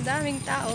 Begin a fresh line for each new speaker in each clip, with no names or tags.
daming tao.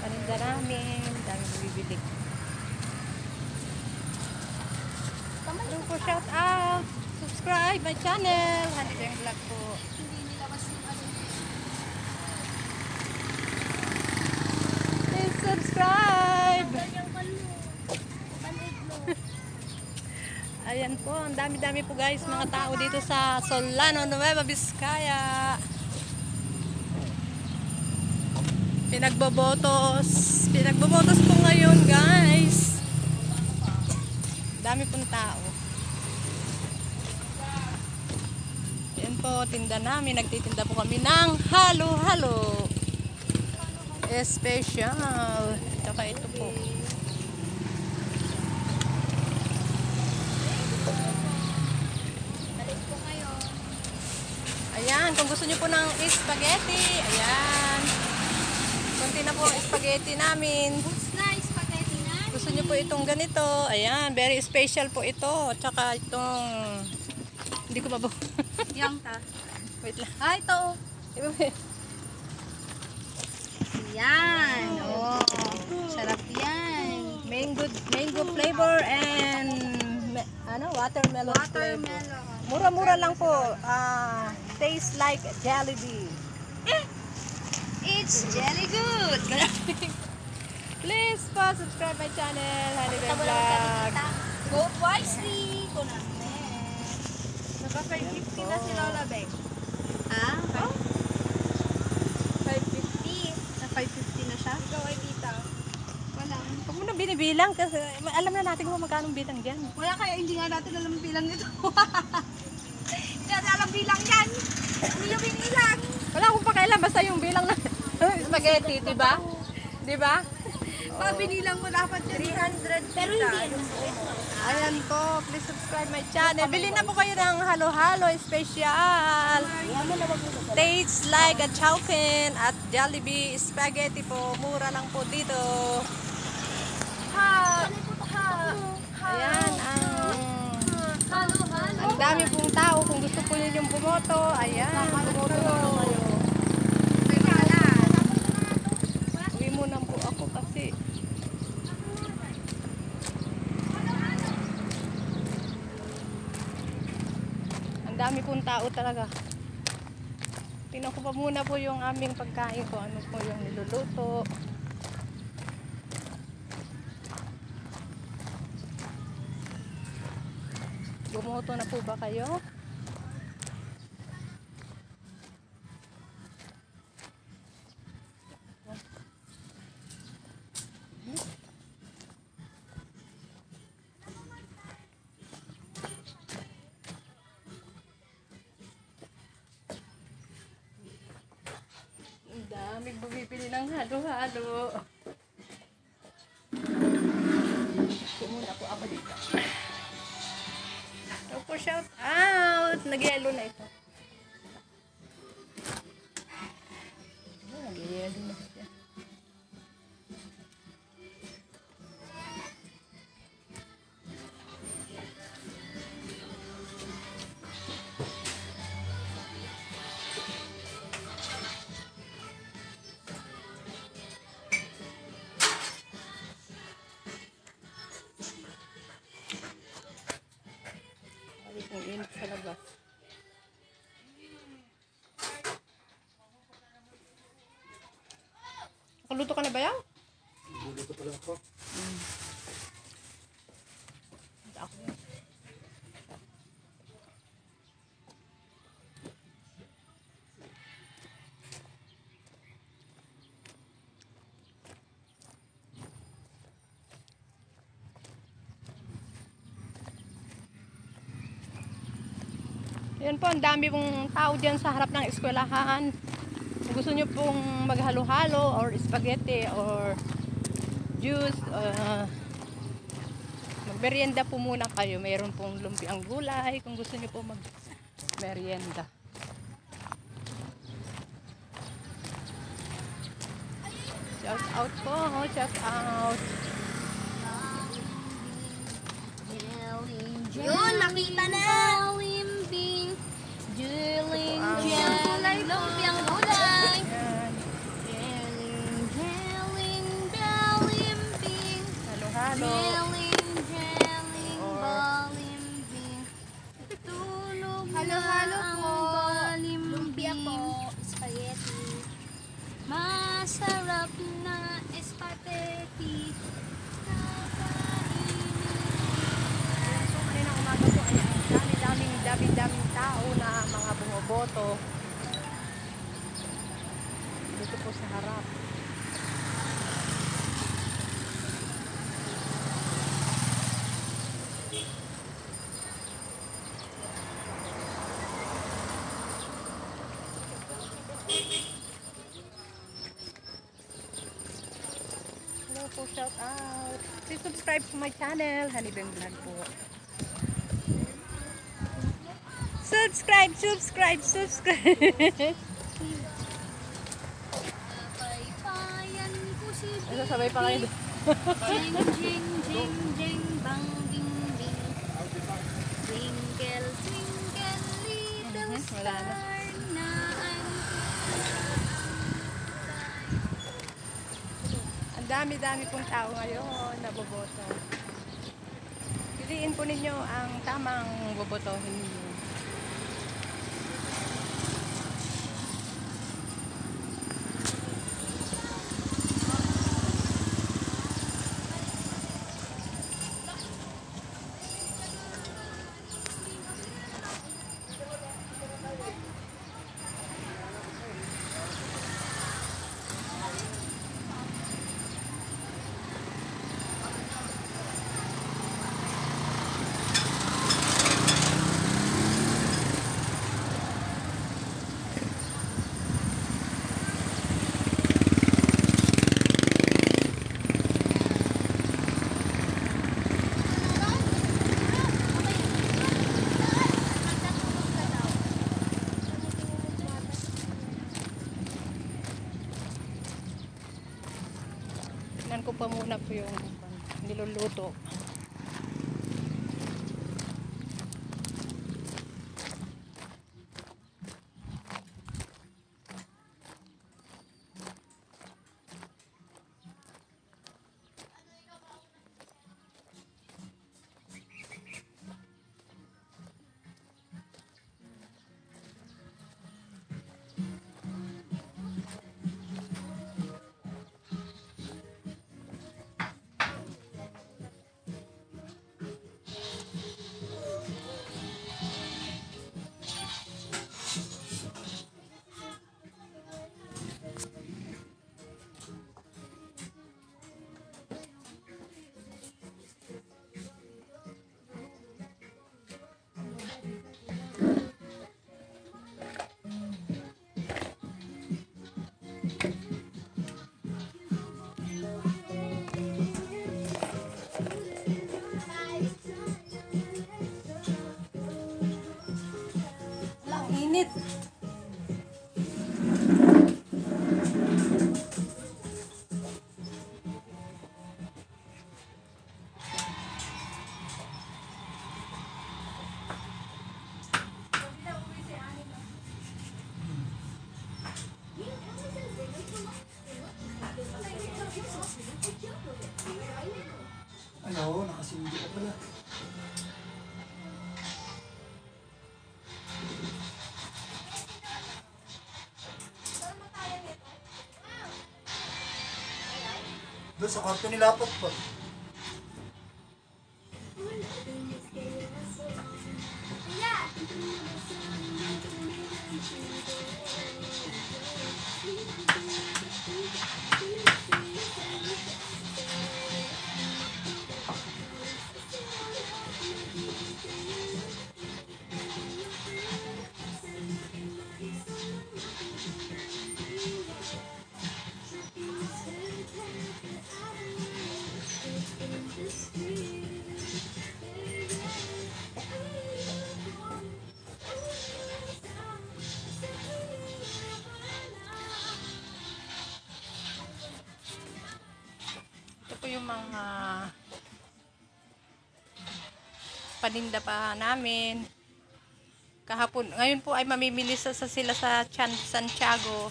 Paninda namin, dami bibili. Hello po, shout out, subscribe my channel, Honey Beng Vlog po. Please subscribe. Ayan po, ang dami-dami po guys, mga tao dito sa Solano, Nueva Vizcaya. Pinagbobotos po ngayon guys. Dami pong tao. Yan po, tinda namin. Nagtitinda po kami ng halo-halo special. Tsaka ito po. Ayan, kung gusto nyo po ng spaghetti, ayan. Kunti na po ang spaghetti namin. Gusto nyo po itong ganito. Ayan, very special po ito. Tsaka itong, hindi ko mabuo.
Yang ta.
Wait lang.
Ah, ito. Yan. Oh, sarap yan.
Mango flavor and watermelon flavor. Mura-mura lang po. Tastes like Jollibee.
It's jelly good.
Please po, subscribe my channel, Honey Beng Vlog.
Vote wisely. Naka 550 na si Lola Beng. Ah? Oh? 550. Na 550 na siya? Ikaw ay tita. Wala.
Huwag mo na binibilang kasi alam na natin kung magkano bilang dyan.
Wala kaya hindi nga natin alam bilang nito. Hindi natin alam bilang yan. Hindi yung binilang.
Wala akong pakialam, basta yung bilang na spaghetti, di ba? Di ba?
Pag binilang mo dapat yan. 300. Pero hindi yan.
Ayan po, please subscribe my channel. Bili na po kayo ng halo-halo special. Tastes like a chowkin at Jollibee spaghetti po. Mura lang po dito. Ayan, ang dami pong tao. Kung gusto po nyo yung bumoto, ayan, bumoto na po kayo. Uwi muna po ako kasi ang dami pong tao talaga. Tingnan ko pa muna po yung aming pagkain ko. Ano po yung niluluto. Bumoto na po ba kayo? Ang daming bumibili ng halo-halo. Pumunta po ako dito. Ito po, shout out! Nag-yelo na ito. Nag-yelo na siya. Ang init sa labas. Nakaluto ka na ba yan?
Nakaluto pa lang ako.
Ako. Yan po, ang dami pong tao dyan sa harap ng eskwelahan. Kung gusto nyo pong maghalo-halo or spaghetti or juice, magmerienda po muna kayo. Mayroon pong lumpiang gulay kung gusto nyo po magmerienda. Shout out po, shout out.
Yun, nakita na! Balimbing, juling, juling, lumpiang gulay.
Yan.
Jeling, balimbing,
Halo-halo.
jeling, balimbing. Tulog halo-halo po. Lumpia po, spaghetti. Masarap na spaghetti.
Kaninang umaga po ay daming tao na mga bumoboto dito po sa harap. Hello po, shout out. Please subscribe to my channel, Hanibeng Vlog po. Subscribe.
Paypayan ko si
Sabay pa kayo.
Jing, jing, jing, jing, bang, bing, bing. Twinkle, twinkle, little
Wala na.
star na
Ang dami pong tao ngayon na boboto. Piliin po ninyo ang tamang bobotohin ninyo. Tignan ko pa muna po yung niluluto. Init.
Ano, nakasindi ka pala. Doon sa kwarto nila po.
yung mga paninda pa namin. Kahapon, ngayon po ay mamimili sila sa Santiago.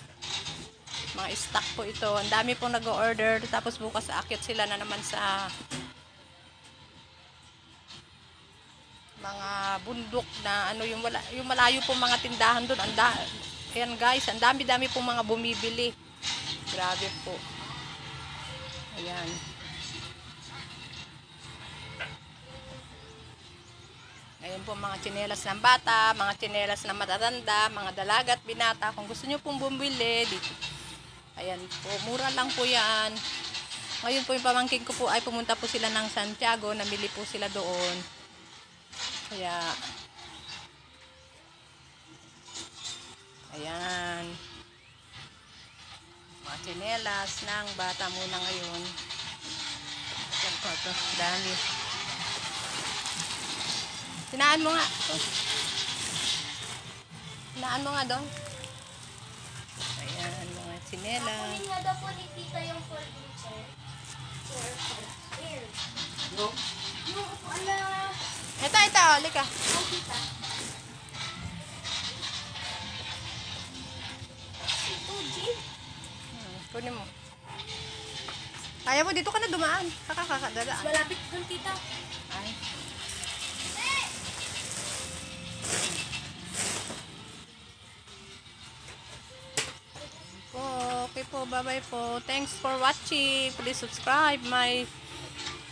Mga stock po ito. Ang dami pong nag-order. Tapos bukas aakyat sila na naman sa mga bundok na ano yung malayo po mga tindahan doon. Ayan guys, ang dami-dami pong mga bumibili. Grabe po. Ayan. Ayan po mga tsinelas ng bata, mga tsinelas ng matatanda, mga dalaga at binata. Kung gusto nyo pong bumili, dito. Ayan po, mura lang po yan. Ngayon po yung pamangkin ko po ay pumunta po sila ng Santiago, namili po sila doon. Kaya, ayan. Mga tsinelas ng bata muna ngayon. Ayan po ito, dami. Tinaan mo nga. Tinaan mo nga doon. Ayan, mga tsinelas.
Kunin nga daw po ni Tita yung furniture. Here.
No?
Yung, ala,
Ito, halika.
oh, Tita. Ito, Jim.
Kunin mo. Kaya mo, dito ka na dumaan. Kakakakadadaan.
Malapit doon, Tita.
Ay. Okay po, bye-bye po. Thanks for watching. Please subscribe my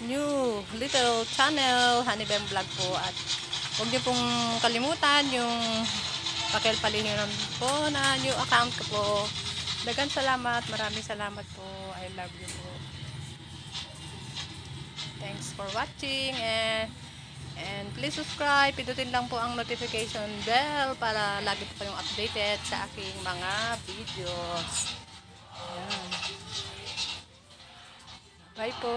new little channel, Honeybem Vlog po. At huwag niyo pong kalimutan yung pakilpalihin po na new account ko po. Dagan salamat. Maraming salamat po. I love you po. Thanks for watching and please subscribe. Pindutin lang po ang notification bell para lagi po kayong updated sa aking mga videos. Ayan. Bye po.